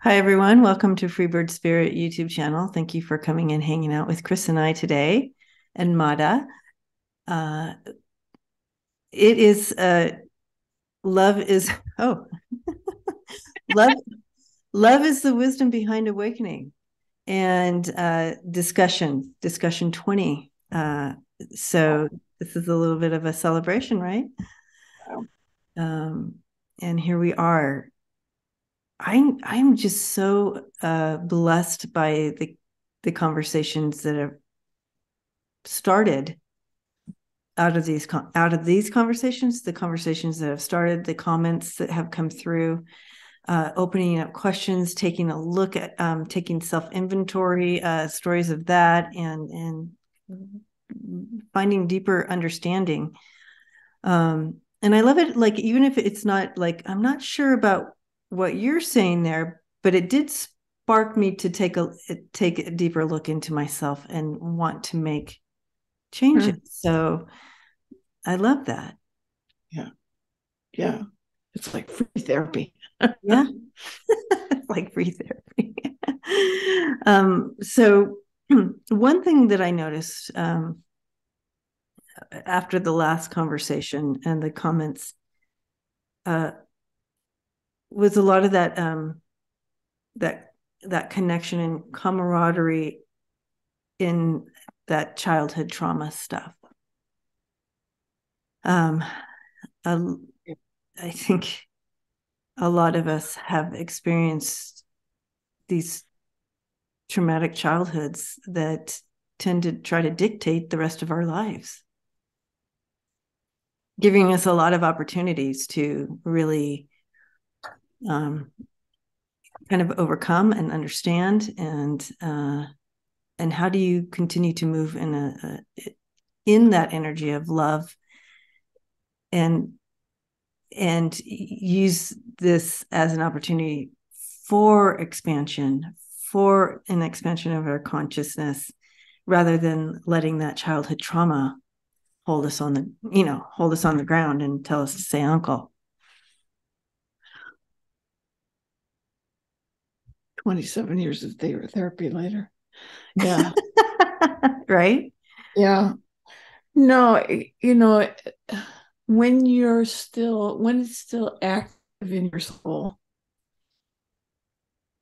Hi, everyone. Welcome to Freebird Spirit YouTube channel. Thank you for coming and hanging out with Chrys and I today and Mada. Uh, it is love is oh love love is the wisdom behind awakening and discussion 20. So this is a little bit of a celebration, right? Um, and here we are. I'm just so blessed by the conversations that have started out of these conversations, the conversations that have started, the comments that have come through, opening up questions, taking a look at taking self-inventory, stories of that, and finding deeper understanding. And I love it, like, even if it's not like, I'm not sure about what you're saying there, but it did spark me to take a deeper look into myself and want to make changes. So I love that. Yeah. Yeah. It's like free therapy. Yeah. Like free therapy. So one thing that I noticed after the last conversation and the comments was a lot of that connection and camaraderie in that childhood trauma stuff. I think a lot of us have experienced these traumatic childhoods that tend to try to dictate the rest of our lives, giving us a lot of opportunities to really kind of overcome and understand, and how do you continue to move in that energy of love and use this as an opportunity for an expansion of our consciousness, rather than letting that childhood trauma hold us on the ground and tell us to say uncle. 27 years of therapy later. Yeah. Right? Yeah. No, when it's still active in your soul,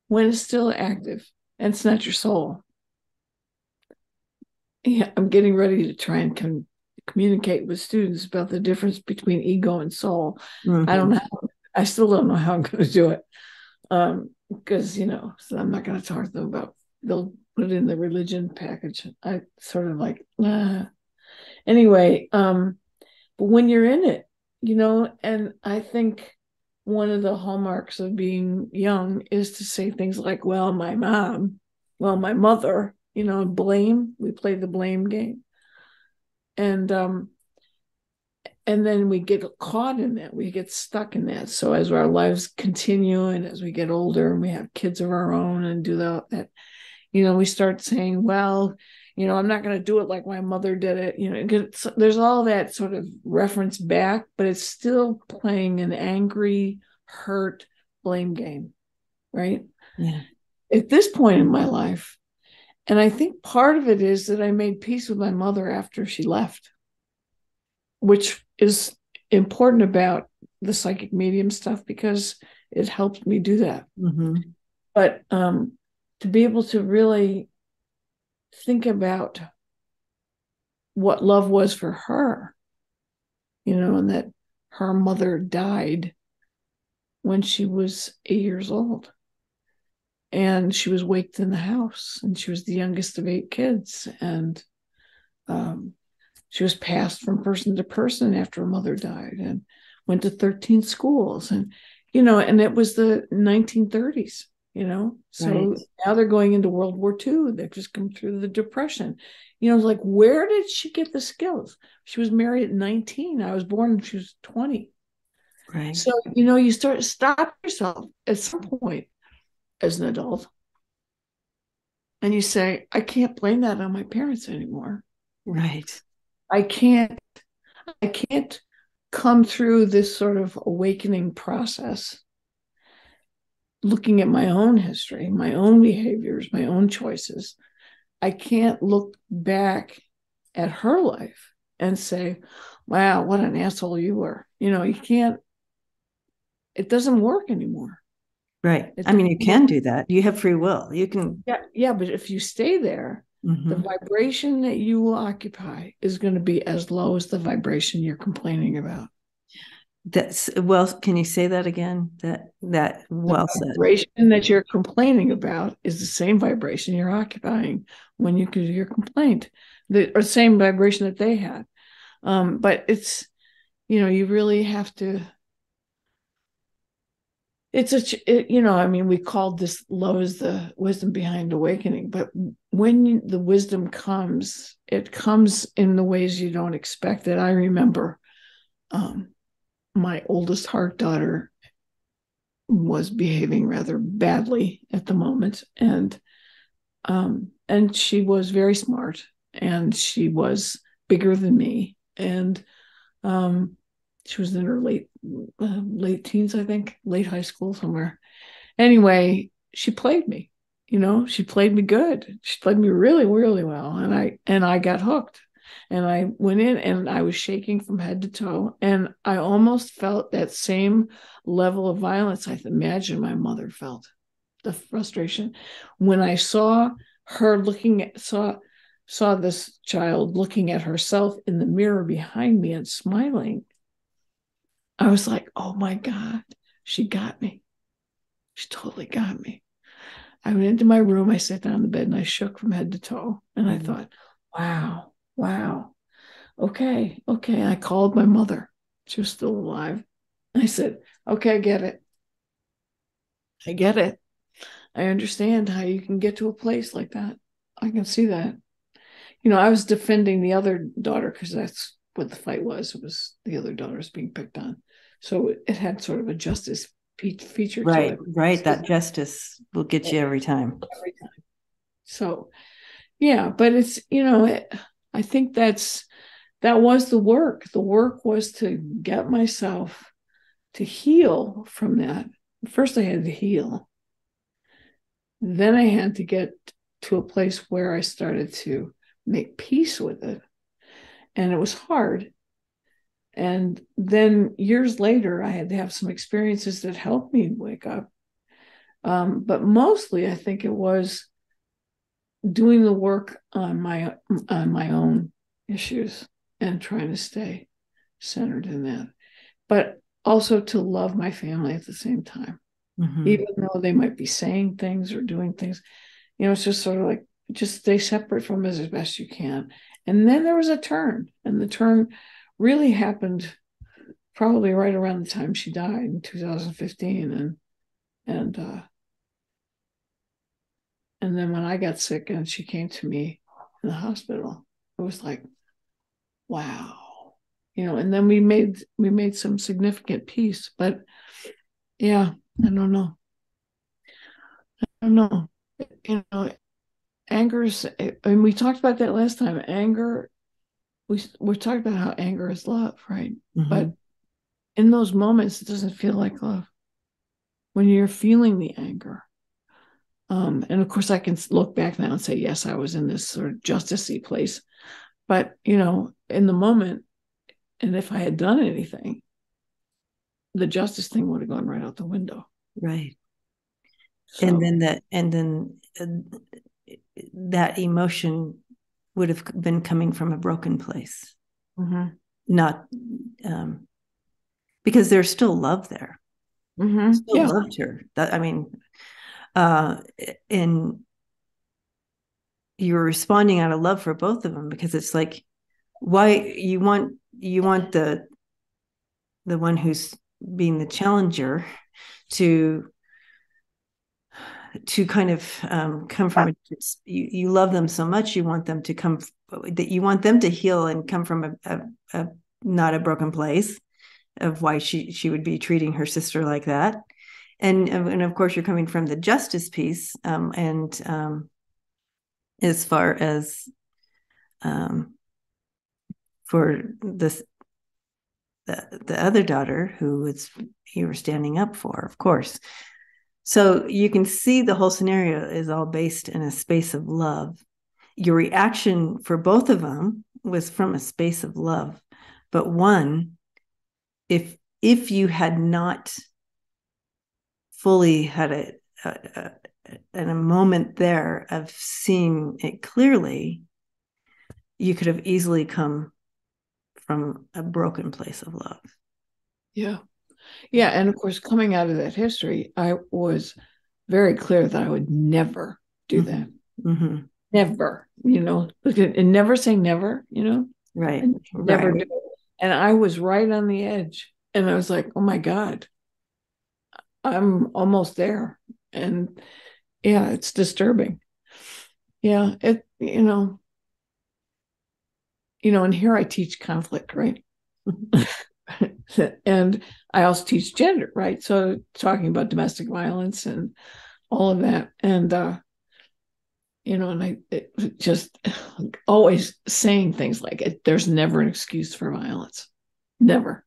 when it's still active and it's not your soul. Yeah, I'm getting ready to try and communicate with students about the difference between ego and soul. Mm-hmm. I still don't know how I'm going to do it. Because, so I'm not going to talk to them about, they'll put it in the religion package. I sort of like, anyway, but when you're in it, and I think one of the hallmarks of being young is to say things like, well, my mom, well, my mother, blame. We play the blame game. And then we get caught in that. We get stuck in that. So as our lives continue and as we get older and we have kids of our own and do that, we start saying, well, I'm not going to do it like my mother did it. There's all that sort of reference back, but it's still playing an angry, hurt, blame game, right? Yeah. At this point in my life, and I think part of it is that I made peace with my mother after she left, which is important about the psychic medium stuff because it helped me do that. Mm-hmm. But to be able to really think about what love was for her, and that her mother died when she was 8 years old. And she was waked in the house, and she was the youngest of 8 kids. And she was passed from person to person after her mother died and went to 13 schools. And, and it was the 1930s, so Right. now they're going into World War II. They've just come through the Depression. Like, where did she get the skills? She was married at 19. I was born when she was 20. Right. So, you stop yourself at some point as an adult and you say, I can't blame that on my parents anymore. Right. I can't come through this sort of awakening process looking at my own history, my own behaviors, my own choices, I can't look back at her life and say, wow, what an asshole you were. You can't, it doesn't work anymore. Right. It I mean, you doesn't work. can do that. You have free will. You can. Yeah, but if you stay there, the vibration that you will occupy is going to be as low as the vibration you're complaining about. That's well. Can you say that again? That The well said. vibration that you're complaining about is the same vibration you're occupying when you do your complaint, or same vibration that they had. But it's, you really have to. I mean, we called this low as the wisdom behind awakening, but when the wisdom comes, it comes in the ways you don't expect it. I remember my oldest heart daughter was behaving rather badly at the moment, and she was very smart, and she was bigger than me, and she was in her late teens, I think, late high school somewhere. Anyway, she played me. She played me good. She played me really, really well, and I got hooked. And I went in and I was shaking from head to toe, and I almost felt that same level of violence I imagine my mother felt, the frustration when I saw her saw this child looking at herself in the mirror behind me and smiling. I was like, oh my God, she got me. She totally got me. I went into my room, I sat down on the bed, and I shook from head to toe. And I thought, wow, wow, okay, okay. I called my mother. She was still alive. I said, okay, I get it. I get it. I understand how you can get to a place like that. I can see that. I was defending the other daughter because that's what the fight was. It was the other daughter was being picked on. So it had sort of a justice feature to Right. it. Right. That justice will get you every time. Every time. So, yeah, but it's, I think that was the work. The work was to get myself to heal from that. First, I had to heal. Then I had to get to a place where I started to make peace with it. And it was hard. And then years later, I had to have some experiences that helped me wake up. But mostly, I think it was doing the work on my own issues and trying to stay centered in that, but also to love my family at the same time, even though they might be saying things or doing things. It's just sort of like just stay separate from it as best you can. And then there was a turn, and the turn really happened probably right around the time she died in 2015, and then when I got sick and she came to me in the hospital, it was like, wow, and then we made some significant peace. But yeah, I don't know. I don't know. Anger is, and we talked about that last time. Anger, we talked about how anger is love, right? But in those moments, it doesn't feel like love. When you're feeling the anger, and of course, I can look back now and say, yes, I was in this sort of justicey place. But, in the moment, and if I had done anything, the justice thing would have gone right out the window. Right. So, And then that emotion would have been coming from a broken place, not because there's still love there. Still yeah. loved her. I mean, and you're responding out of love for both of them, because it's like, why you want the one who's being the challenger to kind of come from you love them so much, you want them to come, that you want them to heal and come from a not a broken place of why she would be treating her sister like that. And of course you're coming from the justice piece, and as far as for this the other daughter who was you were standing up for, of course. So you can see the whole scenario is all based in a space of love. Your reaction for both of them was from a space of love. But one, if you had not fully had a moment there of seeing it clearly, you could have easily come from a broken place of love. Yeah. Yeah. And of course, coming out of that history, I was very clear that I would never do that. Mm-hmm. Never, and never say never, Right. Never right. do it. And I was right on the edge. And I was like, oh my God, I'm almost there. And yeah, it's disturbing. Yeah, and here I teach conflict, right? And I also teach gender, right? So talking about domestic violence and all of that. And and I just always saying things like there's never an excuse for violence. Never.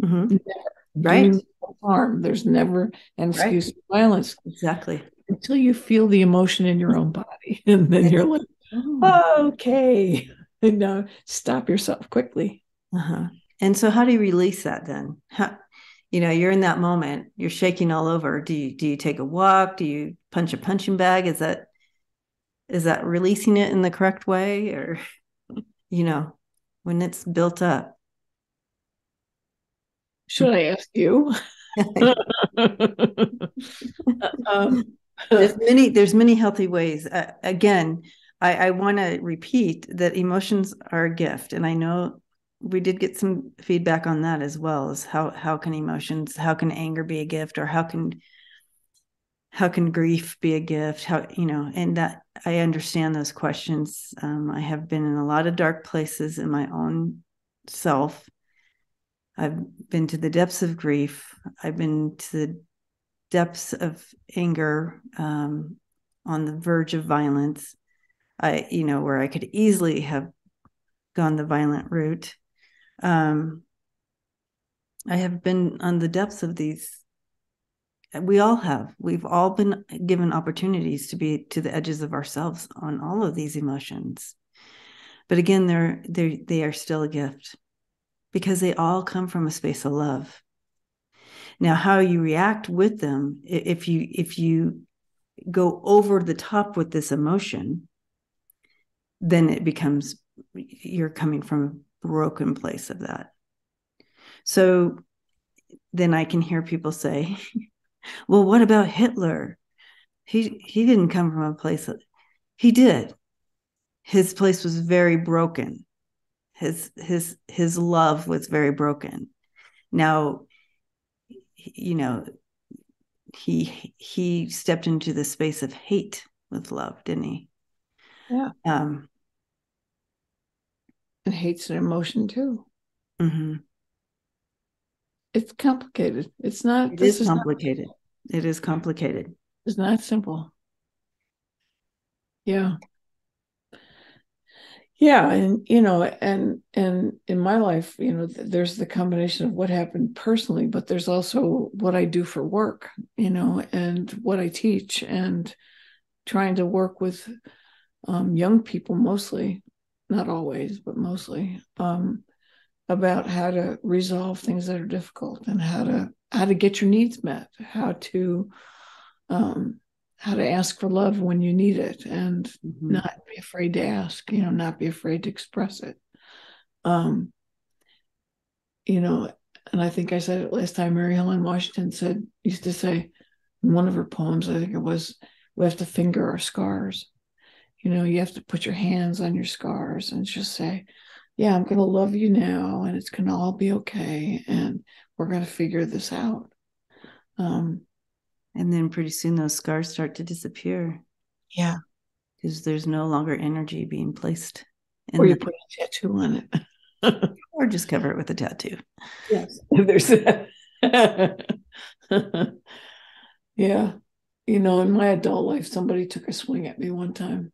Mm-hmm. Never. Right. Doing harm. There's never an excuse for violence. Exactly. Until you feel the emotion in your own body. And then you're like, okay. No, stop yourself quickly. Uh-huh. And so how do you release that then? You're in that moment, you're shaking all over. Do you take a walk? Do you punch a punching bag? Is that releasing it in the correct way? Or, when it's built up? Should I ask you? There's many healthy ways. Again, I want to repeat that emotions are a gift. And I know we did get some feedback on that as well, as how can anger be a gift, or how can grief be a gift? And that I understand those questions. I have been in a lot of dark places in my own self. I've been to the depths of grief. I've been to the depths of anger, on the verge of violence. Where I could easily have gone the violent route. I have been on the depths of these. We all have. We've all been given opportunities to be to the edges of ourselves on all of these emotions. But again, they are still a gift because they all come from a space of love. Now, how you react with them, if you go over the top with this emotion, then it becomes you're coming from a broken place of that. So then I can hear people say, well, what about Hitler? He didn't come from a place that he did. His place was very broken. His love was very broken. Now, he stepped into the space of hate with love, didn't he? Yeah. And hate's an emotion too. Mm-hmm. It's complicated. It's not. It is complicated. It is complicated. It's not simple. Yeah. Yeah, and and in my life, there's the combination of what happened personally, but there's also what I do for work, and what I teach, and trying to work with young people mostly, not always, but mostly, about how to resolve things that are difficult and how to get your needs met, how to ask for love when you need it, and not be afraid to ask, not be afraid to express it. And I think I said it last time, Mary Helen Washington used to say in one of her poems, I think it was, we have to finger our scars. You have to put your hands on your scars and just say, yeah, I'm going to love you now, and it's going to all be okay, and we're going to figure this out. And then pretty soon those scars start to disappear. Yeah. Because there's no longer energy being placed. Or you put a tattoo on it. Or just cover it with a tattoo. Yes. There's that. Yeah. In my adult life, somebody took a swing at me one time.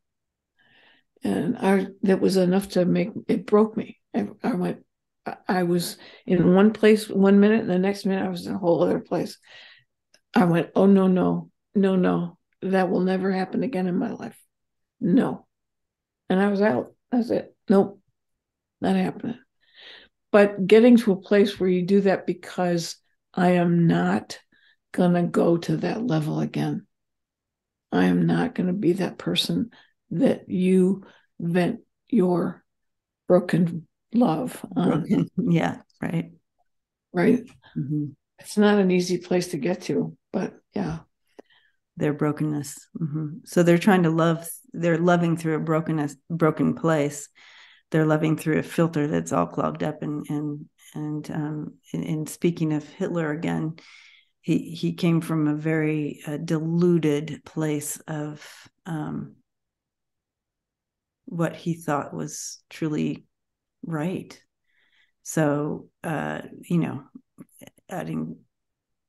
And that was enough to it broke me. I was in one place 1 minute, and the next minute I was in a whole other place. I went, oh, no, no, that will never happen again in my life. No. And I was out. That's it. Nope, not happening. But getting to a place where you do that because I am not going to go to that level again. I am not going to be that person that you vent your broken love on. Broken. Yeah, right. Right. Mm-hmm. It's not an easy place to get to, but yeah. Their brokenness. Mm-hmm. So they're trying to love, they're loving through a broken place. They're loving through a filter that's all clogged up. And speaking of Hitler again, he came from a very deluded place of what he thought was truly right. So, adding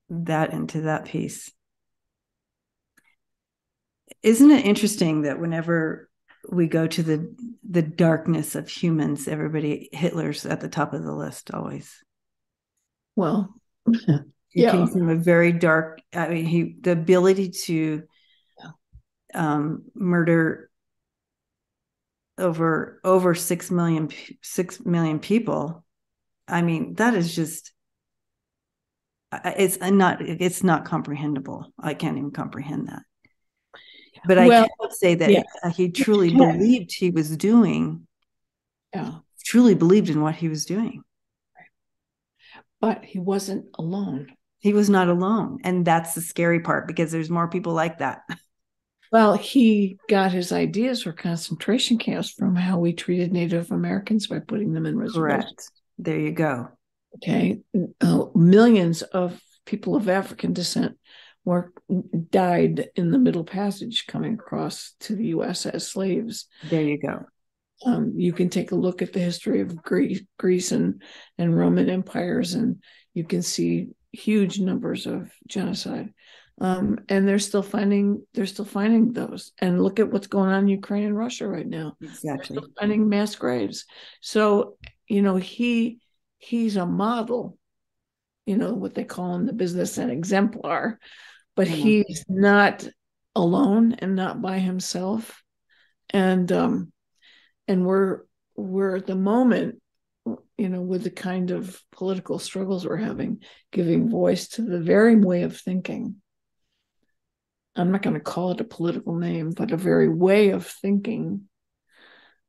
that into that piece. Isn't it interesting that whenever we go to the darkness of humans, Hitler's at the top of the list always. Well, he came from a very dark. I mean, the ability to murder over 6 million people. I mean, that is just. It's not comprehensible. I can't even comprehend that. But I can say that he truly believed he was doing. Yeah. Truly believed in what he was doing. But he wasn't alone. He was not alone. And that's the scary part, because there's more people like that. Well, he got his ideas for concentration camps from how we treated Native Americans by putting them in reservations. Correct. There you go. Okay. Millions of people of African descent died in the Middle Passage coming across to the U.S. as slaves. There you go. You can take a look at the history of Greece and Roman empires, and you can see huge numbers of genocide. And they're still finding those. And look at what's going on in Ukraine and Russia right now. Exactly. They're still finding mass graves. So, he's a model, what they call in the business an exemplar, but he's not alone and not by himself. And we're at the moment, with the kind of political struggles we're having, giving voice to the very way of thinking. I'm not going to call it a political name, but a very way of thinking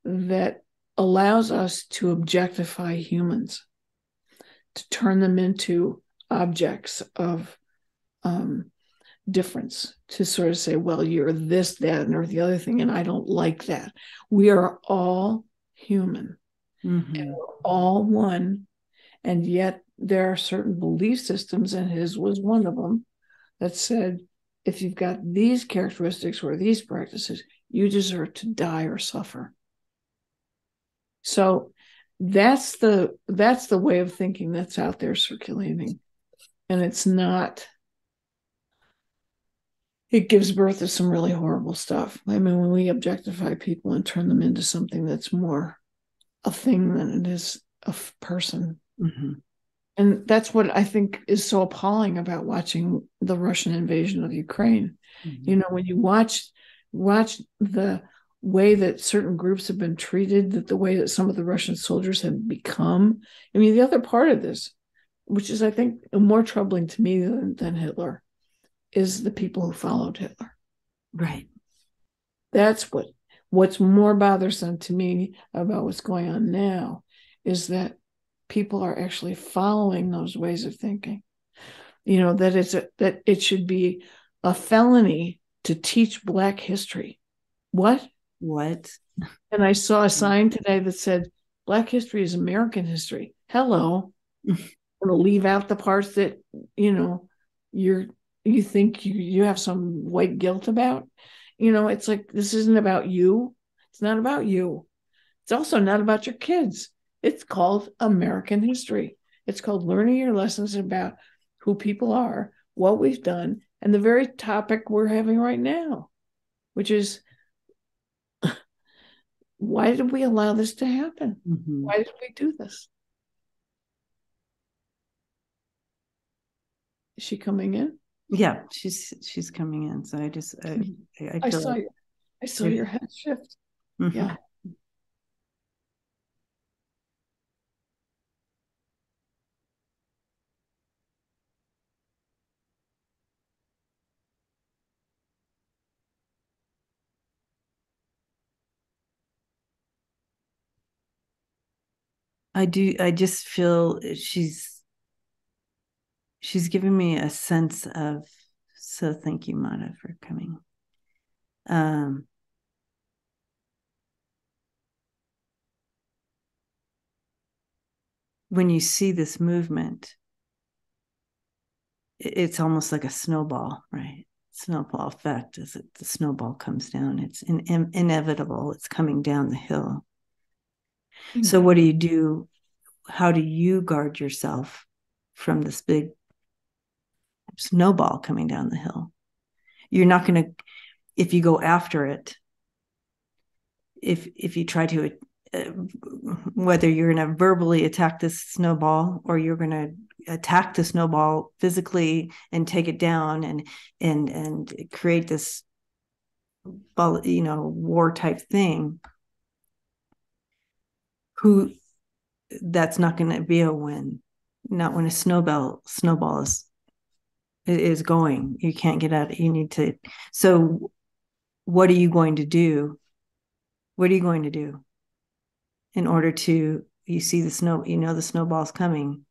that allows us to objectify humans, to turn them into objects of difference, to sort of say, well, you're this, that, or the other thing, and I don't like that. We are all human, and we're all one, and yet there are certain belief systems, and his was one of them, that said, if you've got these characteristics or these practices, you deserve to die or suffer. So that's the way of thinking that's out there circulating. And it gives birth to some really horrible stuff. I mean, when we objectify people and turn them into something that's more a thing than it is a person. Mm-hmm. And that's what I think is so appalling about watching the Russian invasion of Ukraine. Mm-hmm. When you watch the way that certain groups have been treated, that the way that some of the Russian soldiers have become. I mean, the other part of this, which is, I think, more troubling to me than Hitler, is the people who followed Hitler. Right. That's what's more bothersome to me about what's going on now, is that people are actually following those ways of thinking. That it should be a felony to teach Black history. What? And I saw a sign today that said, Black history is American history. Hello. I'm going to leave out the parts that, you think you have some white guilt about. It's like, this isn't about you. It's not about you. It's also not about your kids. It's called American history. It's called learning your lessons about who people are, what we've done, and the very topic we're having right now, which is, why did we allow this to happen? Mm-hmm. Why did we do this? Is she coming in? Yeah, she's coming in. So I just I I feel saw like you. I saw your head shift. mm-hmm. Yeah. I just feel she's giving me a sense of, so thank you, Mada, for coming. When you see this movement, it's almost like a snowball, right? Snowball effect. As the snowball comes down, it's inevitable. It's coming down the hill. So what do you do? How do you guard yourself from this big snowball coming down the hill? You're not going to, if you go after it, if you try to, whether you're going to verbally attack this snowball or you're going to attack the snowball physically and take it down and create this, war type thing, who that's not going to be a win. Not when a snowball is going. You can't get out. You need to. So what are you going to do? What are you going to do in order to, you see the snow, the snowball's coming.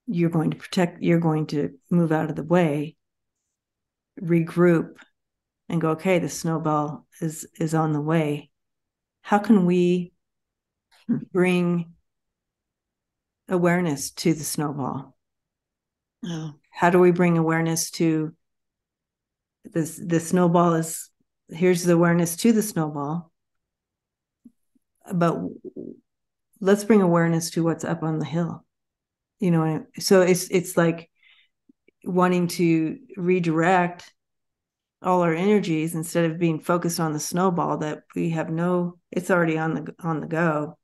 You're going to protect, you're going to move out of the way, regroup, and go, okay, the snowball is on the way. How can we bring awareness to the snowball? Oh. How do we bring awareness to this? The snowball is, here's the awareness to the snowball, but let's bring awareness to what's up on the hill. So it's like wanting to redirect all our energies instead of being focused on the snowball that we have it's already on the go.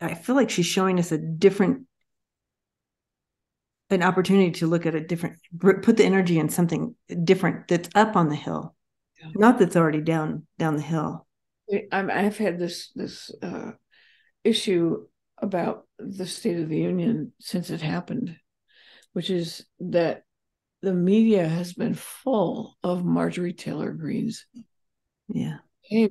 I feel like she's showing us an opportunity to look at put the energy in something different that's up on the hill, not that's already down the hill. I've had this issue about the State of the Union since it happened, which is that the media has been full of Marjorie Taylor Greene's behavior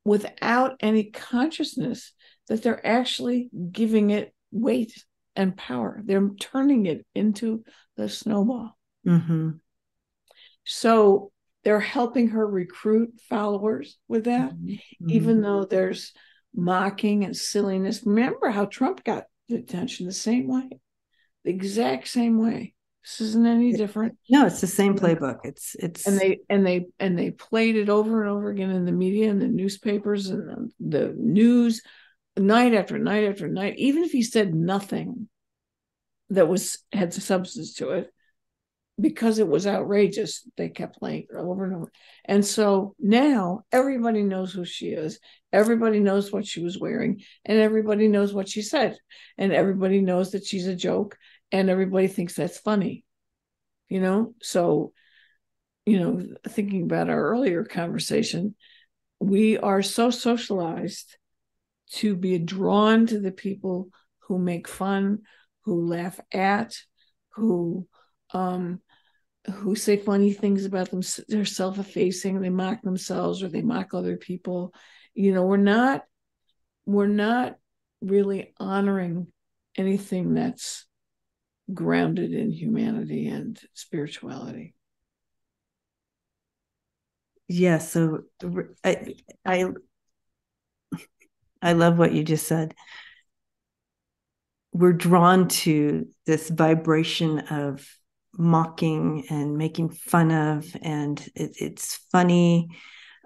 without any consciousness that they're actually giving it weight and power. They're turning it into the snowball. Mm-hmm. So they're helping her recruit followers with that, mm-hmm. even though there's mocking and silliness. Remember how Trump got the attention the same way, the exact same way. This isn't any different. No, it's the same playbook. It's and they played it over and over again in the media and the newspapers and the news, night after night after night. Even if he said nothing that had substance to it, because it was outrageous, they kept playing it over and over. And so now everybody knows who she is. Everybody knows what she was wearing, and everybody knows what she said, and everybody knows that she's a joke, and everybody thinks that's funny. So, thinking about our earlier conversation, we are so socialized to be drawn to the people who make fun, who laugh at, who say funny things about them. They're self-effacing, they mock themselves or they mock other people. We're not really honoring anything that's grounded in humanity and spirituality. Yeah, so I love what you just said. We're drawn to this vibration of mocking and making fun of, and it's funny.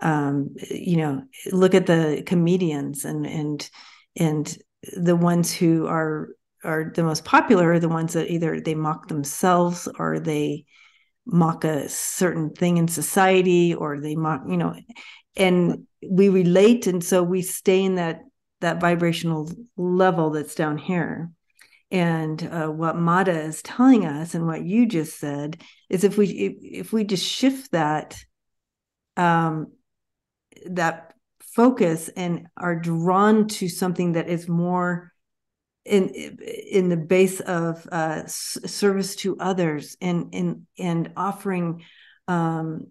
Look at the comedians and the ones who are the most popular are the ones that either they mock themselves or they mock a certain thing in society, or they mock, and we relate, and so we stay in that vibrational level that's down here. And what Mada is telling us, and what you just said, is if we just shift that that focus and are drawn to something that is more in the base of service to others, and offering the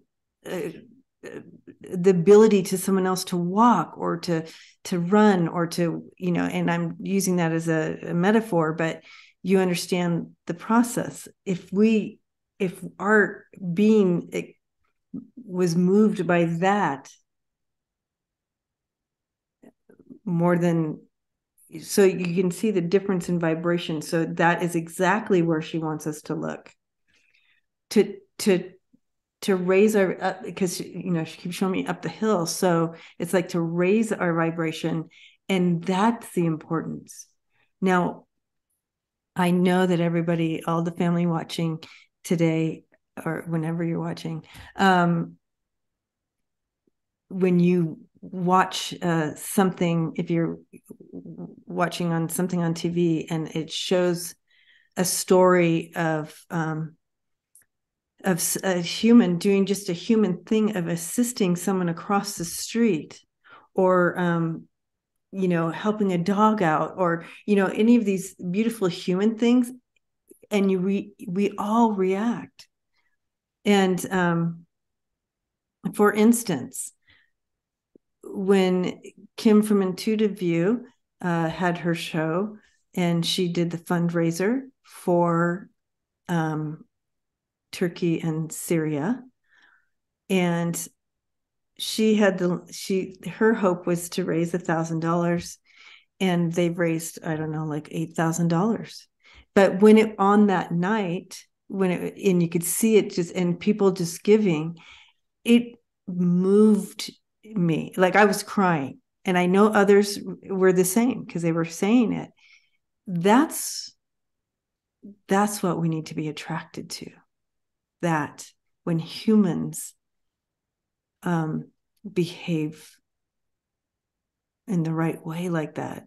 ability to someone else to walk or to run or to, and I'm using that as a metaphor, but you understand the process. If our being was moved by that more than, so you can see the difference in vibration. So that is exactly where she wants us to look, to raise our up, because she keeps showing me up the hill. So it's like to raise our vibration, and that's the importance. Now, I know that everybody, all the family watching today, or whenever you're watching, when you watch something, if you're watching on something on TV and it shows a story of a human doing just a human thing of assisting someone across the street, or helping a dog out, or any of these beautiful human things, and we all react. And for instance, when Kim from Intuitive View had her show, and she did the fundraiser for Turkey and Syria, and she had her hope was to raise $1,000, and they've raised, I don't know, like $8,000. But on that night, and you could see it just, and people just giving, it moved me. Like, I was crying, and I know others were the same because they were saying it. That's what we need to be attracted to. That when humans behave in the right way like that,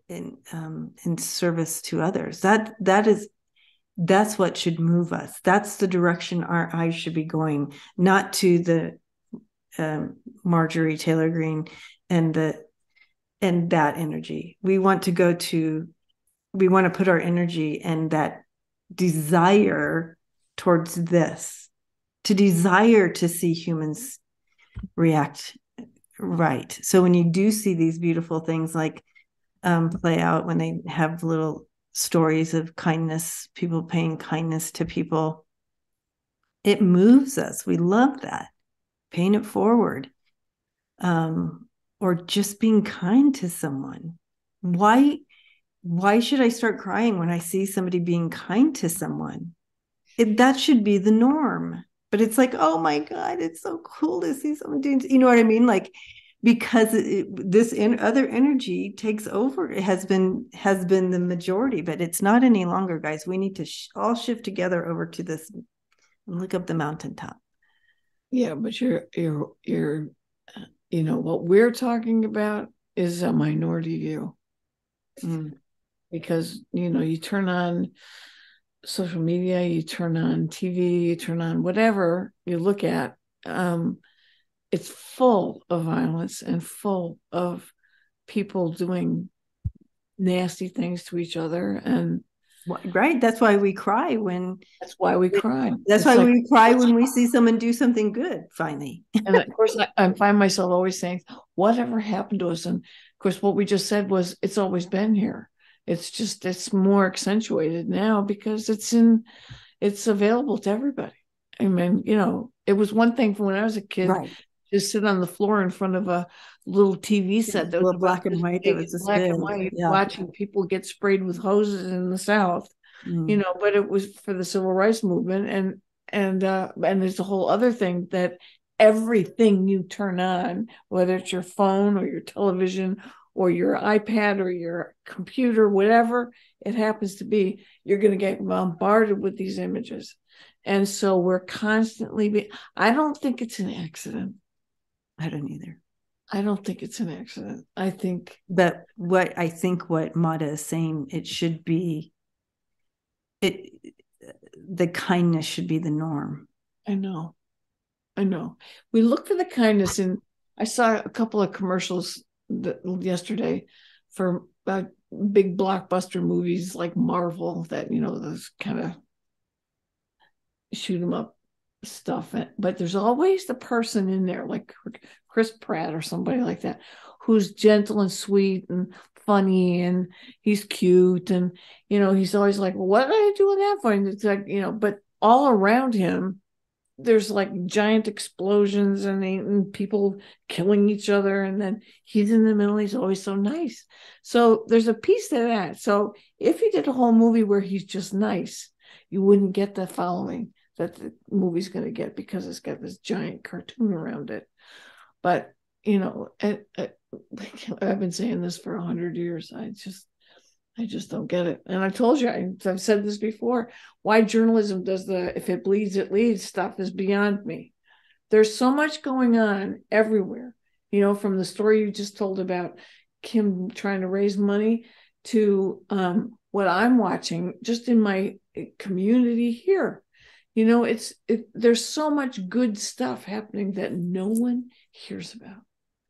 in service to others, that's what should move us. That's the direction our eyes should be going, not to the Marjorie Taylor Greene and that energy. We want to put our energy and that desire towards this, to desire to see humans react right. So when you do see these beautiful things like play out, when they have little stories of kindness, people paying kindness to people, it moves us. We love that. Paying it forward, or just being kind to someone. Why should I start crying when I see somebody being kind to someone? That should be the norm. But it's like, oh my God, it's so cool to see someone doing, you know what I mean? Like, because this other energy takes over. It has been the majority, but it's not any longer, guys. We need to all shift together over to this and look up the mountaintop. Yeah, but you're what we're talking about is a minority view. Because you turn on social media, you turn on TV, you turn on whatever you look at, it's full of violence and full of people doing nasty things to each other. And right, that's why we cry when that's why we cry. That's why we cry when we see someone do something good, finally. And of course, I find myself always saying, whatever happened to us? And of course, what we just said was, it's always been here. It's more accentuated now because it's available to everybody. I mean, it was one thing from when I was a kid, right, just sit on the floor in front of a little TV set that was black and white. That was black and white, watching people get sprayed with hoses in the South. But it was for the civil rights movement, and there's a whole other thing that everything you turn on, whether it's your phone or your television or your iPad or your computer, whatever it happens to be, you're going to get bombarded with these images. And so we're constantly I don't think it's an accident. I don't either. I don't think it's an accident. I think that what Mada is saying, it should be the kindness should be the norm. I know. We look for the kindness, and I saw a couple of commercials yesterday for big blockbuster movies like Marvel, that, those kind of shoot 'em up stuff. But there's always the person in there, like Chris Pratt or somebody like that, who's gentle and sweet and funny, and he's cute, and he's always like, well, what are you doing that for? And it's like, but all around him there's like giant explosions and people killing each other, and then he's in the middle. He's always so nice. So there's a piece to that. So if you did a whole movie where he's just nice, you wouldn't get the following that the movie's going to get, because it's got this giant cartoon around it. But I've been saying this for 100 years. I just don't get it. And I told you, I've said this before, why journalism does the if it bleeds, it leads stuff is beyond me. There's so much going on everywhere, from the story you just told about Kim trying to raise money to what I'm watching just in my community here. There's so much good stuff happening that no one hears about.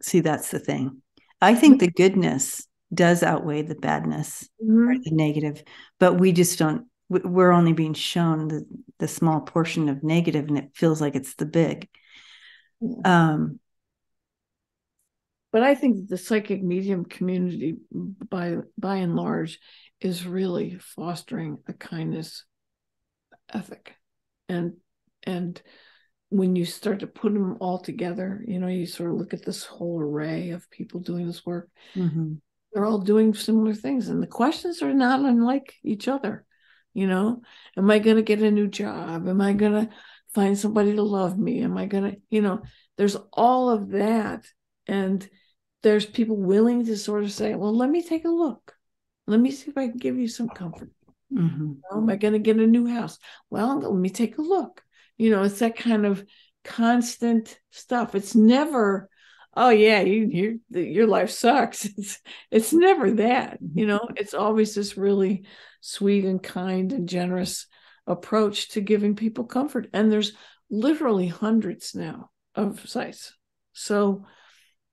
See, that's the thing. I think the goodness does outweigh the badness, or the negative, but we just don't. We're only being shown the small portion of negative, and it feels like it's the big. But I think the psychic medium community, by and large, is really fostering a kindness ethic, and when you start to put them all together, you sort of look at this whole array of people doing this work. Mm-hmm. They're all doing similar things, and the questions are not unlike each other. Am I going to get a new job? Am I going to find somebody to love me? Am I going to, there's all of that. And there's people willing to sort of say, well, let me take a look. Let me see if I can give you some comfort. Mm-hmm. Am I going to get a new house? Well, let me take a look. It's that kind of constant stuff. It's never, oh yeah, your life sucks. It's never that. It's always this really sweet and kind and generous approach to giving people comfort. And there's literally hundreds now of sites. So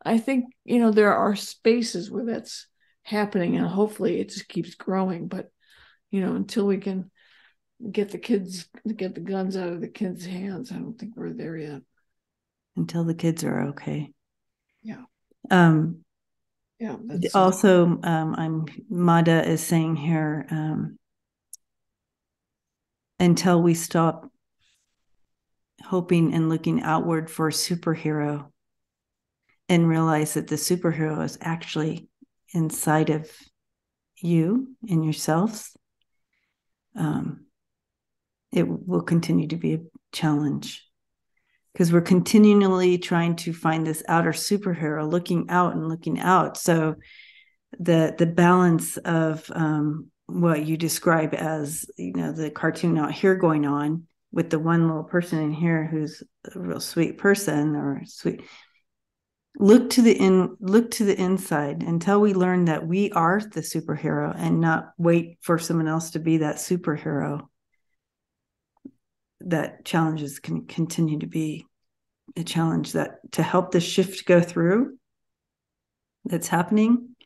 I think, there are spaces where that's happening, and hopefully it just keeps growing. But, until we can get the guns out of the kids' hands, I don't think we're there yet. Until the kids are okay. Yeah. Yeah. Also, I'm Mada is saying here, until we stop hoping and looking outward for a superhero and realize that the superhero is actually inside of you and yourselves, it will continue to be a challenge, because we're continually trying to find this outer superhero, looking out and looking out. So the balance of what you describe as, the cartoon out here going on with the one little person in here who's a real sweet person, or sweet. Look to the inside until we learn that we are the superhero, and not wait for someone else to be that superhero. That challenges can continue to be a challenge, that to help the shift go through that's happening,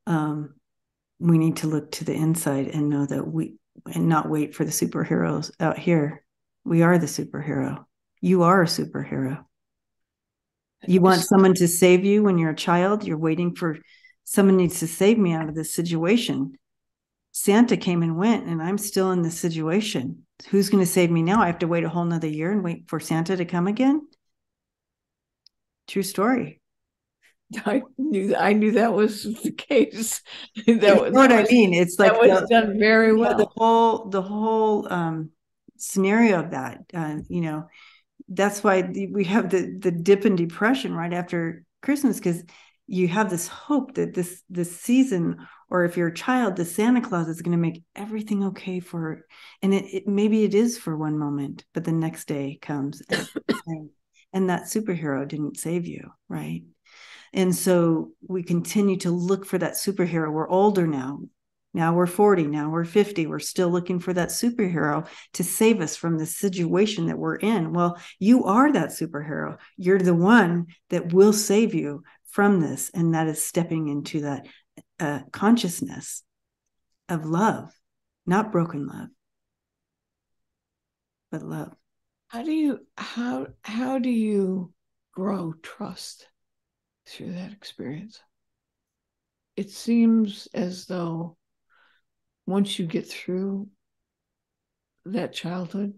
we need to look to the inside and know that and not wait for the superheroes out here. We are the superhero. You are a superhero. You want someone to save you when you're a child. You're waiting for someone needs to save me out of this situation. Santa came and went, and I'm still in this situation. Who's going to save me now? I have to wait a whole nother year and wait for Santa to come again. True story. I knew that was the case. What I mean. It's like that was done very well. The whole scenario of that. That's why we have the dip in depression right after Christmas, because you have this hope that this season, or if you're a child, the Santa Claus is going to make everything okay for, and it maybe it is for one moment, but the next day comes and that superhero didn't save you, right? And so we continue to look for that superhero. We're older now. Now we're 40, now we're 50. We're still looking for that superhero to save us from the situation that we're in. Well, you are that superhero. You're the one that will save you from this. And that is stepping into that consciousness of love, not broken love, but love. How do you grow trust through that experience? It seems as though once you get through that childhood,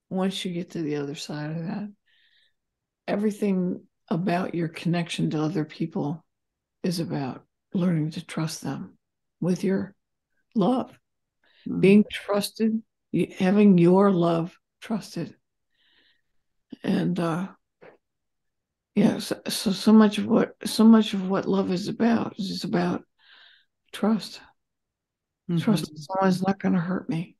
once you get to the other side of that, everything about your connection to other people is about learning to trust them with your love, being trusted, having your love trusted. And yeah, so much of what love is about trust. Trust that someone's not going to hurt me.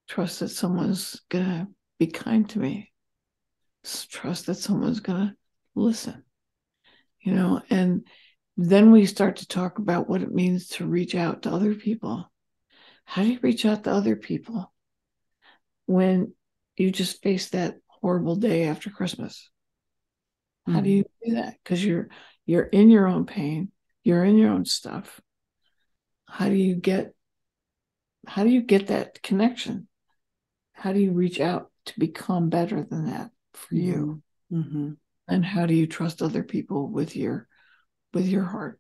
Trust that someone's going to be kind to me. Trust that someone's going to listen. And then we start to talk about what it means to reach out to other people. How do you reach out to other people when you just face that horrible day after Christmas? How do you do that? Because you're in your own pain, you're in your own stuff. How do you get that connection? How do you reach out to become better than that for you? And how do you trust other people with your heart?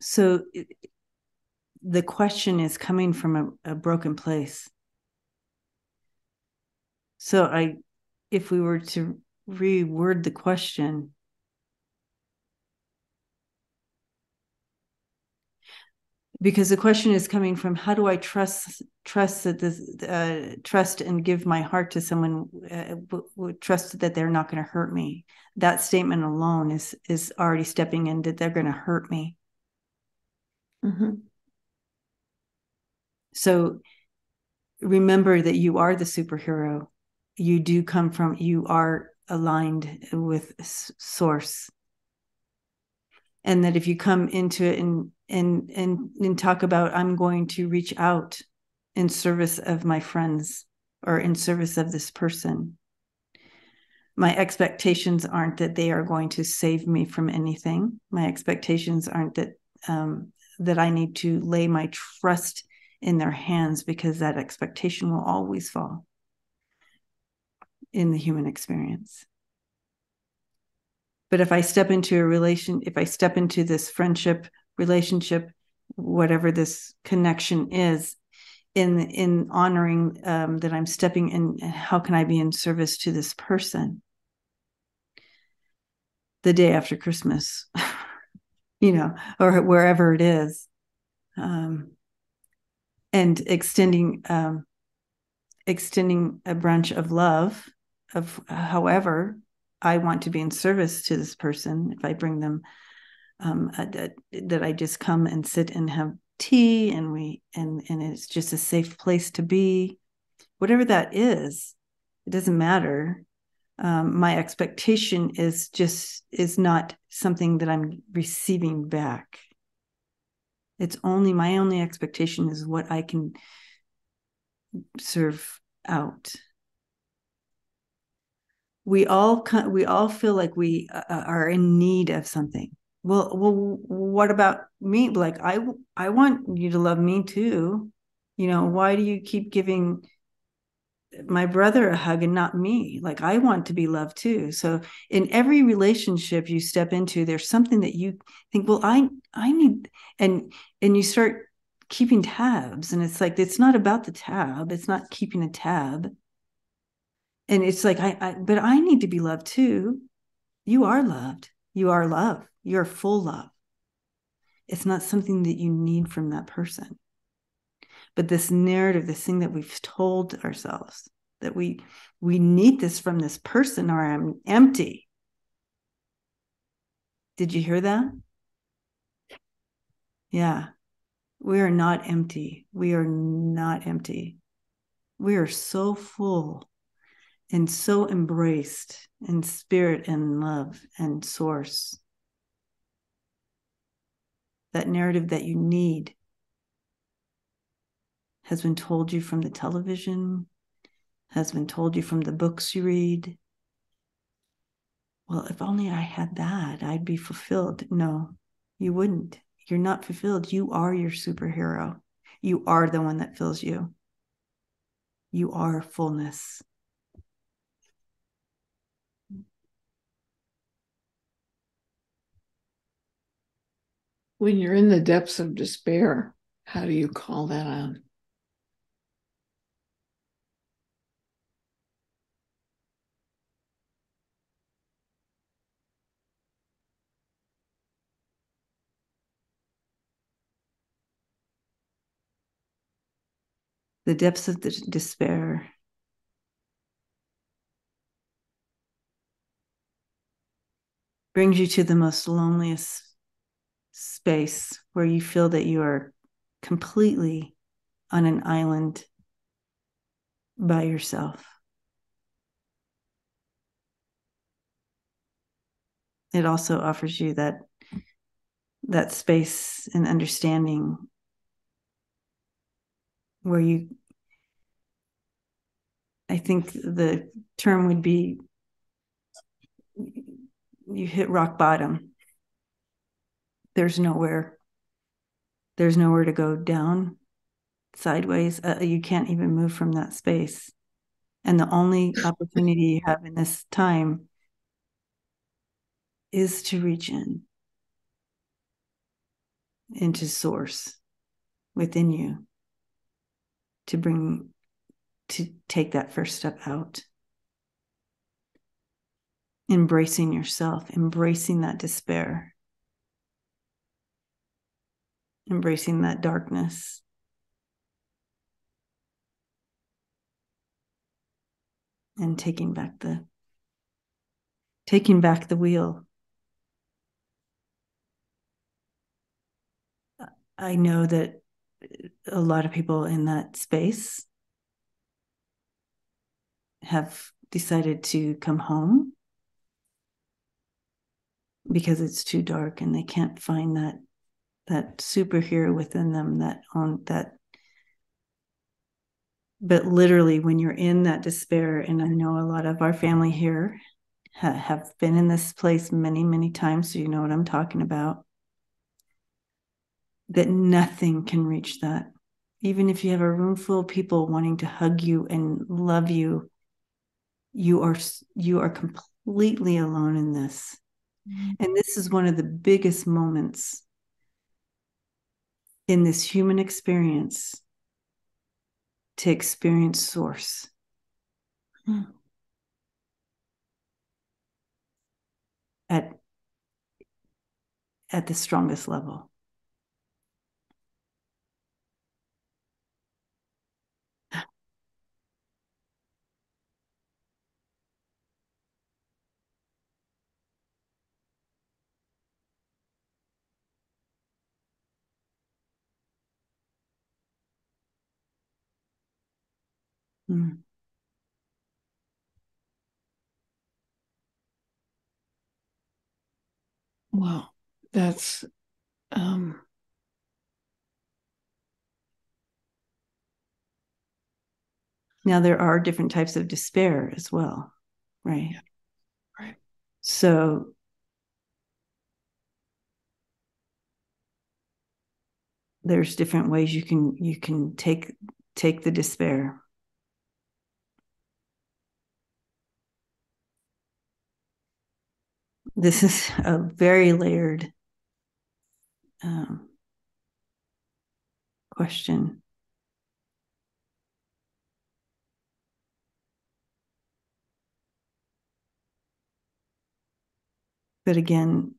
So the question is coming from a broken place. So if we were to reword the question, because the question is coming from, how do I trust that this trust and give my heart to someone, trust that they're not going to hurt me? That statement alone is already stepping in that they're going to hurt me. So remember that you are the superhero. You are aligned with source. And that if you come into it and talk about, I'm going to reach out in service of my friends or in service of this person, my expectations aren't that they are going to save me from anything. My expectations aren't that I need to lay my trust in their hands, because that expectation will always fall in the human experience. But if I step into this friendship, relationship, whatever this connection is, in honoring that I'm stepping in, how can I be in service to this person the day after Christmas, or wherever it is, and extending a branch of love of however I want to be in service to this person. If I bring them that I just come and sit and have tea and it's just a safe place to be, whatever that is, it doesn't matter. My expectation is not something that I'm receiving back. It's my only expectation is what I can serve out. We all feel like we are in need of something. Well, what about me? Like, I want you to love me too. Why do you keep giving my brother a hug and not me? Like, I want to be loved too. So in every relationship you step into, there's something that you think, well, I need, and you start keeping tabs, and it's like, it's not about the tab. It's not keeping a tab. And it's like, but I need to be loved too. You are loved. You are love. You're full love. It's not something that you need from that person. But this narrative, this thing that we've told ourselves, that we need this from this person or I'm empty. Did you hear that? Yeah. We are not empty. We are not empty. We are so full and so embraced in spirit and love and source. That narrative that you need has been told you from the television, has been told you from the books you read. Well, if only I had that, I'd be fulfilled. No, you wouldn't. You're not fulfilled. You are your superhero. You are the one that fills you. You are fullness. When you're in the depths of despair, how do you call that on? The depths of the despair brings you to the most loneliest space where you feel that you are completely on an island by yourself. It also offers you that space and understanding where I think the term would be, you hit rock bottom. There's nowhere to go down, sideways. You can't even move from that space. And the only opportunity you have in this time is to reach into source within you, to take that first step out. Embracing yourself, embracing that despair, embracing that darkness. And taking back the wheel. I know that a lot of people in that space have decided to come home because it's too dark and they can't find that superhero within them that. But literally, when you're in that despair, and I know a lot of our family here have been in this place many, many times, so you know what I'm talking about, that nothing can reach that. Even if you have a room full of people wanting to hug you and love you, you are completely alone in this. Mm-hmm. And this is one of the biggest moments in this human experience, to experience source. Mm-hmm. At the strongest level. Mm. Wow, that's now there are different types of despair as well, right? Yeah. Right. So there's different ways you can take the despair. This is a very layered question. But again,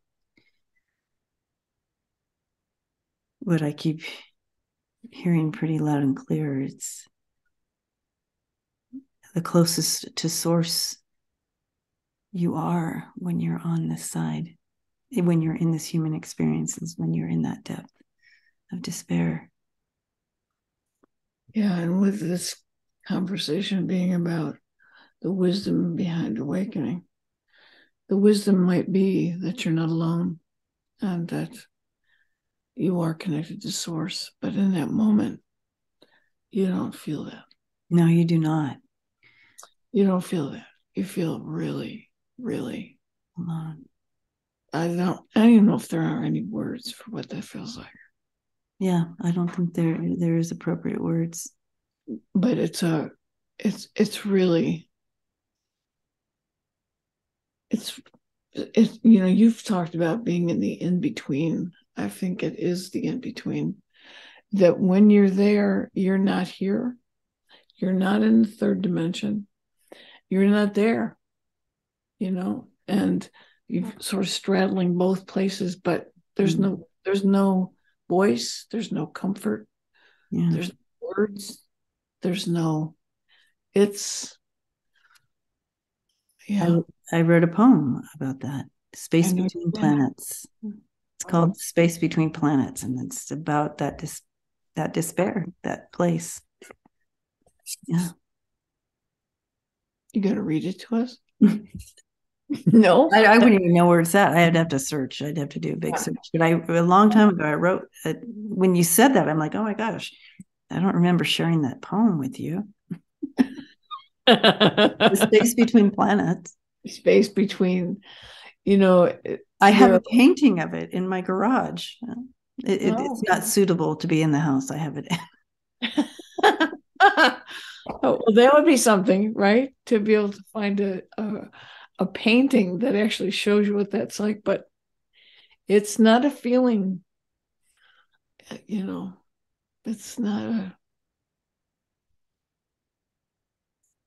what I keep hearing pretty loud and clear, it's the closest to source you are when you're on this side, when you're in this human experiences, when you're in that depth of despair. Yeah, and with this conversation being about the wisdom behind awakening. The wisdom might be that you're not alone and that you are connected to source, but in that moment, you don't feel that. No, you do not. You don't feel that. You feel really, really alone. I don't even know if there are any words for what that feels like. Yeah, I don't think there is appropriate words. But it's really it's you've talked about being in the in-between. I think it is the in-between. That when you're there, you're not here. You're not in the third dimension. You're not there, and you're sort of straddling both places, but there's no voice, there's no comfort, there's no words, there's no, it's, yeah. I wrote a poem about that. Space Between Planets. It's called Space Between Planets, and it's about that despair, that place. Yeah. You got to read it to us? No, I wouldn't even know where it's at. I'd have to search. I'd have to do a big search. But a long time ago, I wrote when you said that, I'm like, oh my gosh, I don't remember sharing that poem with you. The space between planets. Space between, I have a painting of it in my garage. It's not suitable to be in the house. I have it. Oh, well, that would be something, right? To be able to find a painting that actually shows you what that's like, but it's not a feeling, it's not a,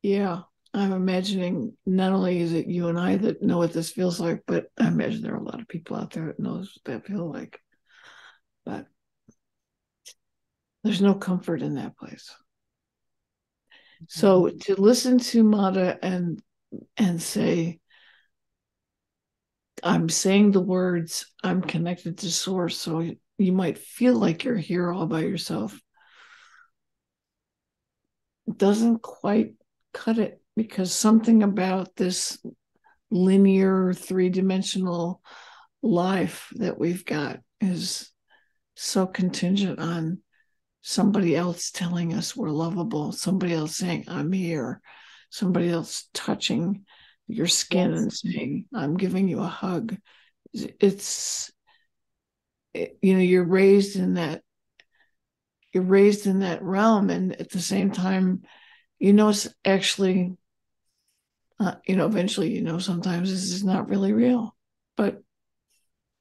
yeah. I'm imagining not only is it you and I that know what this feels like, but I imagine there are a lot of people out there that knows what that feels like. But there's no comfort in that place. So to listen to Mada and say, I'm saying the words, I'm connected to source, so you might feel like you're here all by yourself. It doesn't quite cut it, because something about this linear, three-dimensional life that we've got is so contingent on somebody else telling us we're lovable, somebody else saying, I'm here, somebody else touching your skin and saying, I'm giving you a hug. You're raised in that realm, and at the same time, it's actually, eventually, sometimes this is not really real. But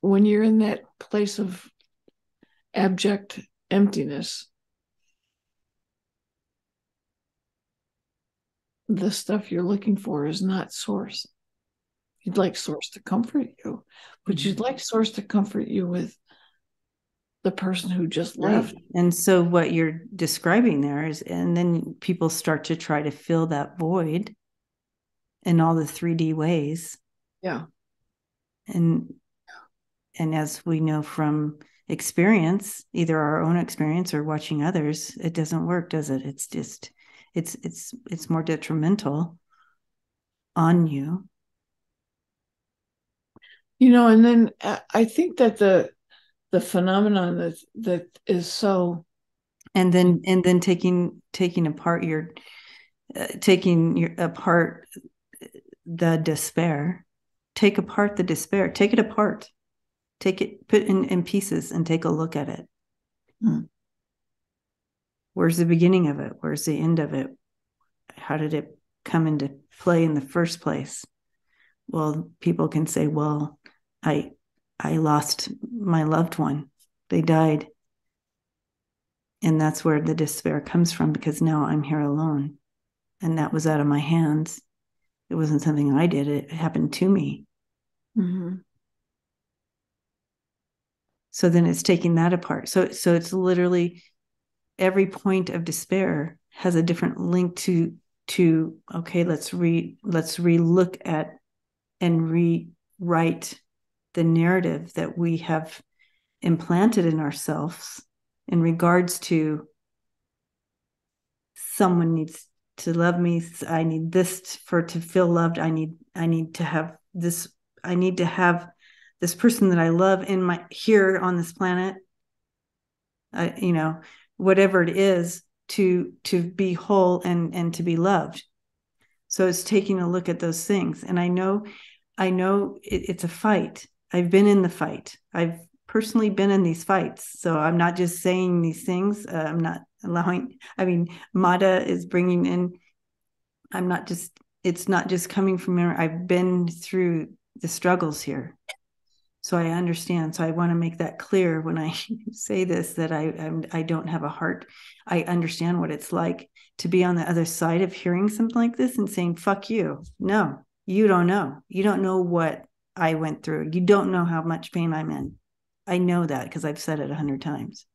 when you're in that place of abject emptiness, the stuff you're looking for is not source. You'd like source to comfort you, but you'd like source to comfort you with the person who just left. And so what you're describing there is, and then people start to try to fill that void in all the 3D ways. Yeah. And as we know from experience, either our own experience or watching others, it doesn't work, does it? It's just, it's more detrimental on you. And then I think that the phenomenon that is so, and then taking apart apart the despair. Take apart the despair. Take it apart. Take it, put it in pieces, and take a look at it. Where's the beginning of it? Where's the end of it? How did it come into play in the first place? Well, people can say, well, I lost my loved one. They died. And that's where the despair comes from, because now I'm here alone. And that was out of my hands. It wasn't something I did. It happened to me. Mm-hmm. So then it's taking that apart. So it's literally every point of despair has a different link to okay, let's re-look at and rewrite the narrative that we have implanted in ourselves in regards to someone needs to love me. I need this to feel loved. I need to have this. I need to have this person that I love here on this planet. Whatever it is, to be whole and to be loved. So it's taking a look at those things. And I know it's a fight. I've been in the fight. I've personally been in these fights. So I'm not just saying these things. I'm not allowing, Mada is bringing in, it's not just coming from here. I've been through the struggles here. So I understand. So I want to make that clear when I say this, that I don't have a heart. I understand what it's like to be on the other side of hearing something like this and saying, fuck you. No, you don't know. You don't know what I went through. You don't know how much pain I'm in. I know that because I've said it 100 times.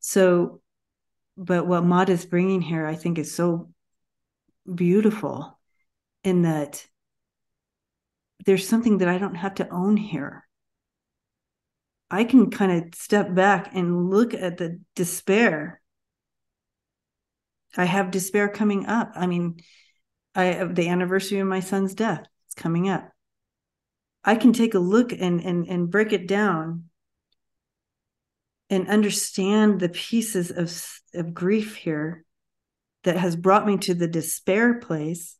So, but what Mada is bringing here, I think, is so beautiful in that there's something that I don't have to own here. I can kind of step back and look at the despair. I have despair coming up. The anniversary of my son's death is coming up. I can take a look and break it down and understand the pieces of grief here that has brought me to the despair place,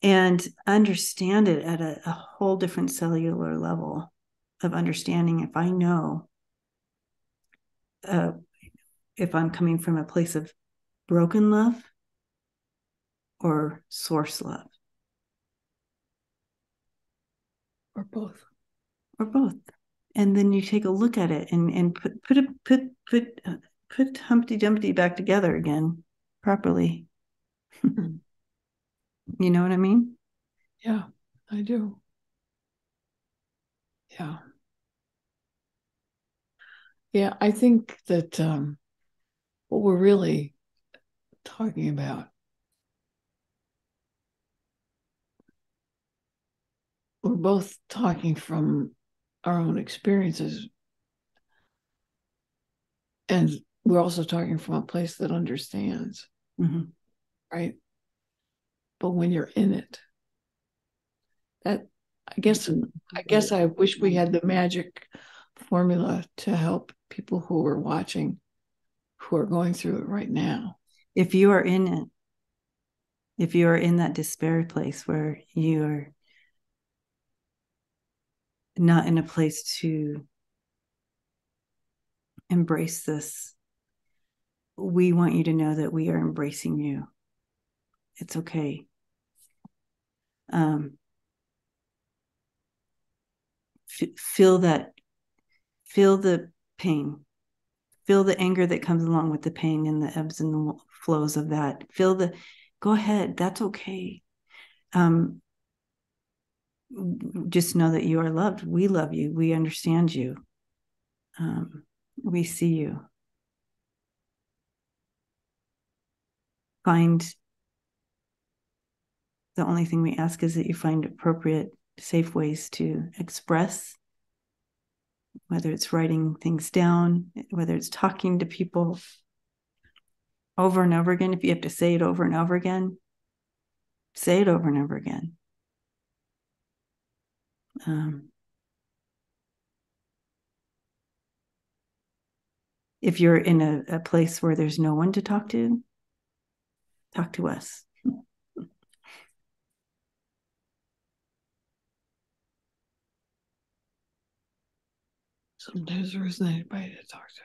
and understand it at a whole different cellular level of understanding. If I know if I'm coming from a place of broken love or source love, or both, and then you take a look at it and put Humpty Dumpty back together again properly. You know what I mean? Yeah, I do. Yeah, I think that what we're really talking about, we're both talking from our own experiences, and we're also talking from a place that understands, right? But when you're in it, that I guess I wish we had the magic formula to help people who are watching, who are going through it right now. If you are in it, if you are in that despair place where you are not in a place to embrace this, we want you to know that we are embracing you. It's okay. Feel the pain, feel the anger that comes along with the pain and the ebbs and the flows of that. Go ahead. That's okay. Just know that you are loved. We love you. We understand you. We see you. The only thing we ask is that you find appropriate, safe ways to express, whether it's writing things down, whether it's talking to people over and over again. If you have to say it over and over again, say it over and over again. If you're in a place where there's no one to talk to us. Sometimes there isn't anybody to talk to.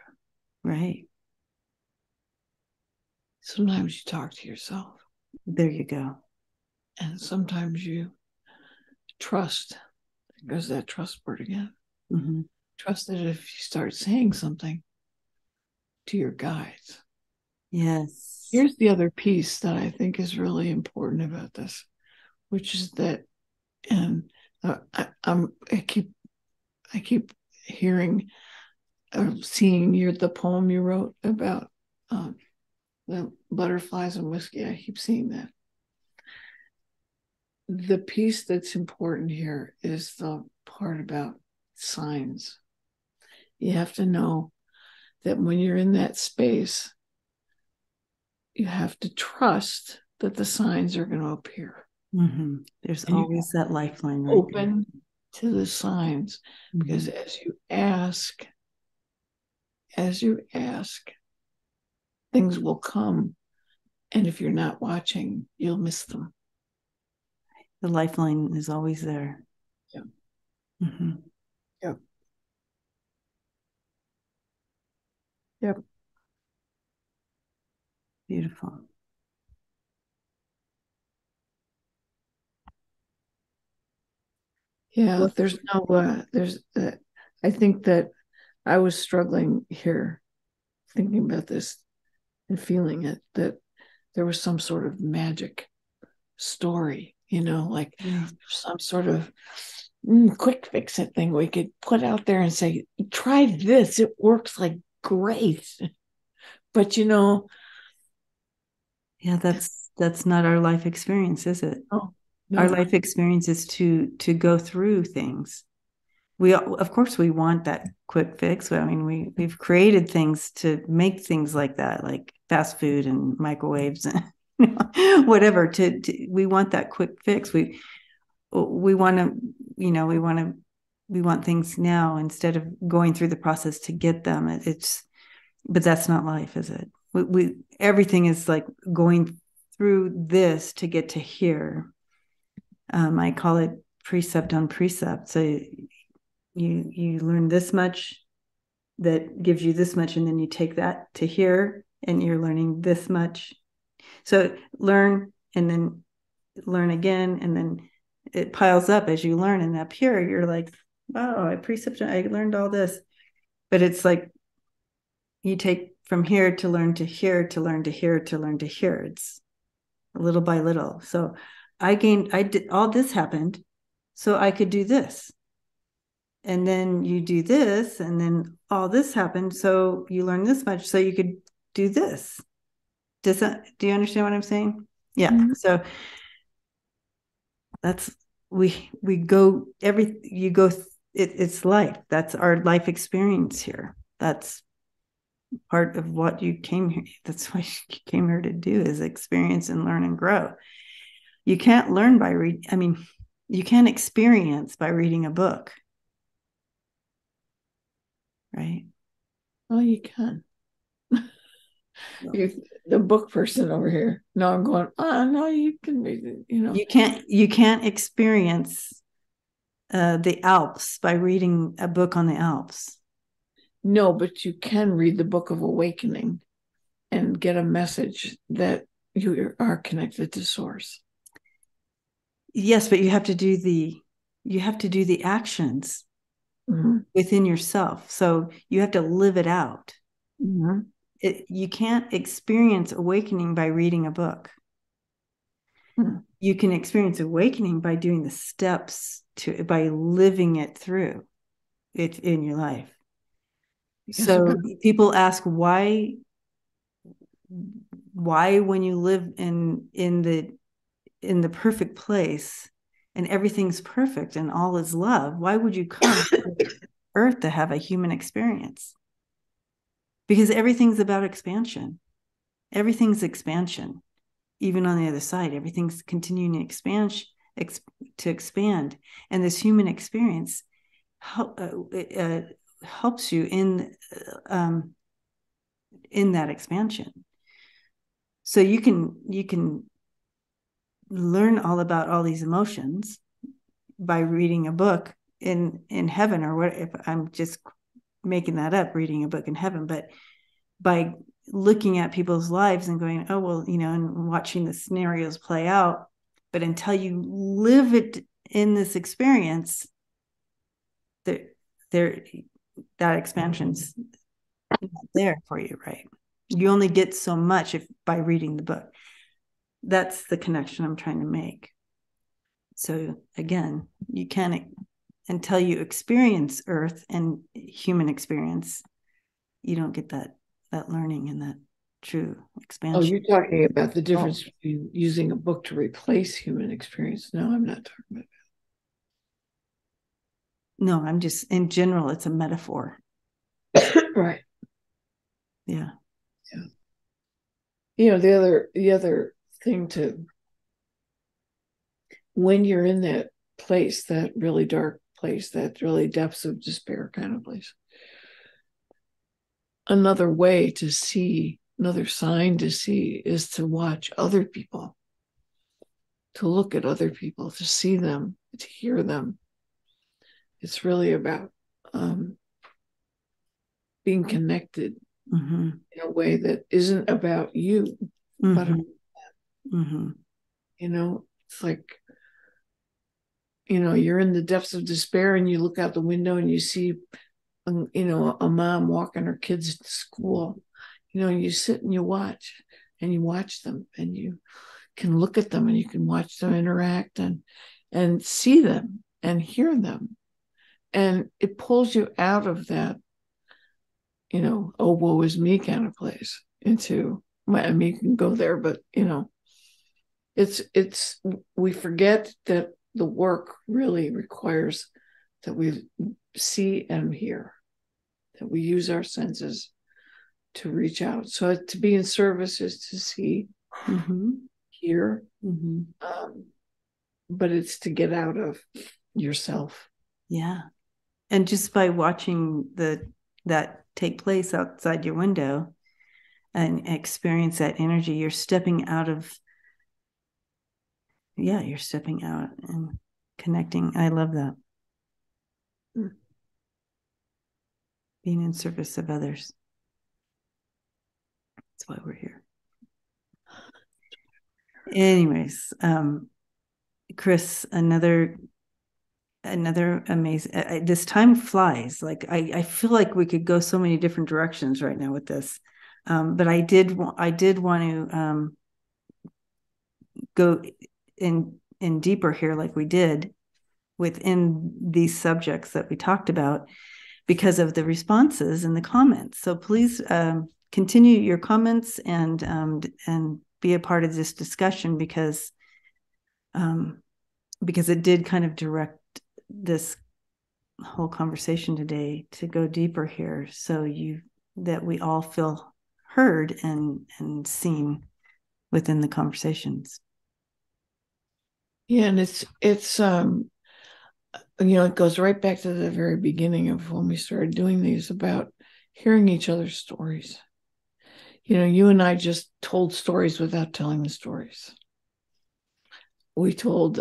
Right. Sometimes you talk to yourself. There you go. And sometimes you trust. There's that trust word again. Trust that if you start saying something to your guides. Yes. Here's the other piece that I think is really important about this, which is that, and I keep hearing, seeing the poem you wrote about the butterflies and whiskey. I keep seeing that. The piece that's important here is the part about signs. You have to know that when you're in that space, you have to trust that the signs are going to appear. Mm-hmm. There's And always that lifeline, right? Open to the signs, because Mm-hmm. as you ask, things will come. And if you're not watching, you'll miss them. The lifeline is always there. Yeah. Mm-hmm. Yep. Yep. Beautiful. Yeah. I think that I was struggling here thinking about this and feeling it, that there was some sort of magic story, like Right. some sort of quick fix it thing we could put out there and say, try this. It works like great. But Yeah, that's not our life experience, is it? oh, Our no. life experience is to go through things. We, of course, we want that quick fix. I mean, we've created things to make things like that, like fast food and microwaves and whatever. We want that quick fix. We want to, we want things now instead of going through the process to get them. But that's not life, is it? We everything is like going through this to get to here. I call it precept on precept. So you learn this much, that gives you this much, and then you take that to here, and you're learning this much. So learn and then learn again, and then it piles up as you learn. And up here, you're like, wow, I learned all this. But it's like you take from here to learn to here to learn to here to learn to here. It's little by little. So I did all this happened so I could do this. And then you do this, and then all this happened. So you learn this much so you could do this. Do you understand what I'm saying? Yeah. Mhm. So that's, we go, you go, it's life. That's our life experience here. That's part of what you came here. That's what you came here to do, is experience and learn and grow. You can't learn by reading. I mean, you can't experience by reading a book, right? Oh, you can. The book person over here. No, I'm going, no, you can read it. You can't experience the Alps by reading a book on the Alps. No, but you can read the Book of Awakening and get a message that you are connected to source. Yes, but you have to do the actions within yourself. So you have to live it out. Mm-hmm. You can't experience awakening by reading a book. Mm-hmm. You can experience awakening by doing the steps by living it through it in your life. Yes, So people ask why when you live in the perfect place and everything's perfect and all is love, why would you come to earth to have a human experience? Because everything's about expansion. Everything's expansion. Even on the other side, everything's continuing to expand. And this human experience helps you in that expansion. So you can learn all about all these emotions by reading a book in heaven, or what, if I'm just making that up, reading a book in heaven, but by looking at people's lives and going, oh, well, and watching the scenarios play out. But until you live it in this experience, there, that expansion's not there for you, right? You only get so much by reading the book. That's the connection I'm trying to make. So again, you can't, until you experience earth and human experience, you don't get that learning and that true Oh, expansion. you're talking about the difference between using a book to replace human experience. No, I'm not talking about No, I'm just, in general, it's a metaphor. that. Right. Yeah. Yeah. The other thing to, when you're in that place, that really dark place, that really depths of despair kind of place, another way to see, another sign to see is to watch other people, to look at other people, to see them, to hear them. It's really about being connected in a way that isn't about you, but it's like, you're in the depths of despair and you look out the window and you see, a mom walking her kids to school, you sit and you watch them, and you can look at them and you can watch them interact and see them and hear them. And it pulls you out of that, oh, woe is me kind of place into, I mean, you can go there, but, it's, we forget that the work really requires that we see and hear, that we use our senses to reach out. So to be in service is to see, hear, but it's to get out of yourself. Yeah. And just by watching that take place outside your window and experience that energy, you're stepping out and connecting. I love that. Being in service of others. That's why we're here. Anyways, Chrys, another amazing, this time flies. Like I feel like we could go so many different directions right now with this. But I did want to go in deeper here, like we did within these subjects that we talked about, because of the responses and the comments. So please continue your comments and be a part of this discussion, because it did kind of direct this whole conversation today to go deeper here, so that we all feel heard and seen within the conversations. Yeah, and it's it goes right back to the very beginning of when we started doing these, about hearing each other's stories. You and I just told stories without telling the stories. We talked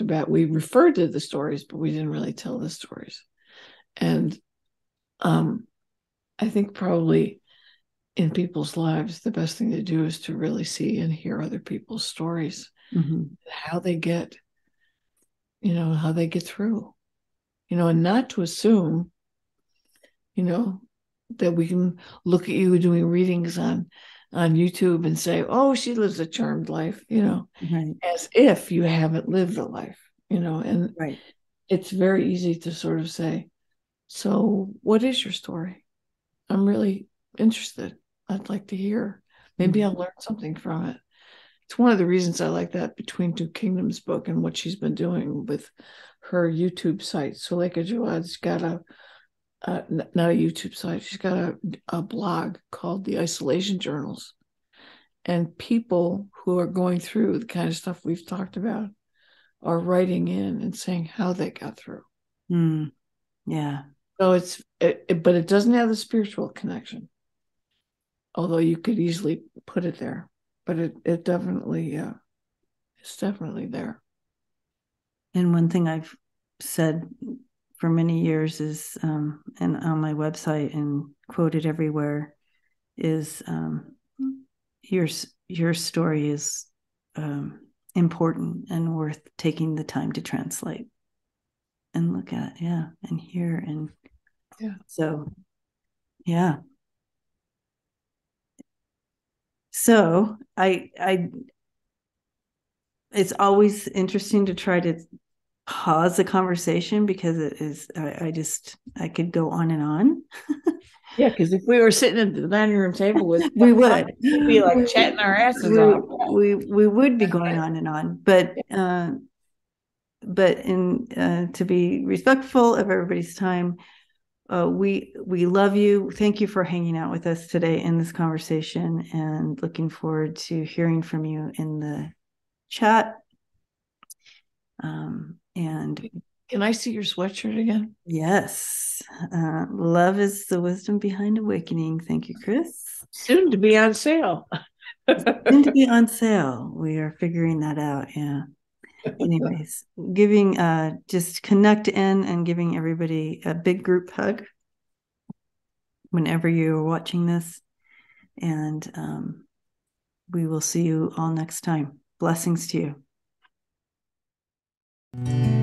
about, we referred to the stories, but we didn't really tell the stories. And I think probably in people's lives, the best thing to do is to really see and hear other people's stories, how they get through, and not to assume, that we can look at you doing readings on YouTube and say, oh, she lives a charmed life, Right. as if you haven't lived a life, and Right. It's very easy to sort of say, so what is your story? I'm really interested. I'd like to hear. Maybe I'll learn something from it. It's one of the reasons I like that Between Two Kingdoms book and what she's been doing with her YouTube site. Suleika Jawad's got not a YouTube site. She's got a blog called The Isolation Journals. And people who are going through the kind of stuff we've talked about are writing in and saying how they got through. Yeah. So but it doesn't have the spiritual connection, although you could easily put it there. But it definitely, it's definitely there. And one thing I've said for many years is, and on my website and quoted everywhere, is your story is important and worth taking the time to translate and look at, and hear, and so So it's always interesting to try to pause the conversation, because it is, I could go on and on. Yeah, because if we were sitting at the dining room table with, we would be like chatting our asses off. We would be going on and on, but to be respectful of everybody's time, we love you. Thank you for hanging out with us today in this conversation, and looking forward to hearing from you in the chat. And can I see your sweatshirt again? Yes. Love is the wisdom behind awakening. Thank you, Chrys. Soon to be on sale. Soon to be on sale. We are figuring that out. Yeah. Anyways, giving just connect in and giving everybody a big group hug whenever you're watching this. And we will see you all next time. Blessings to you.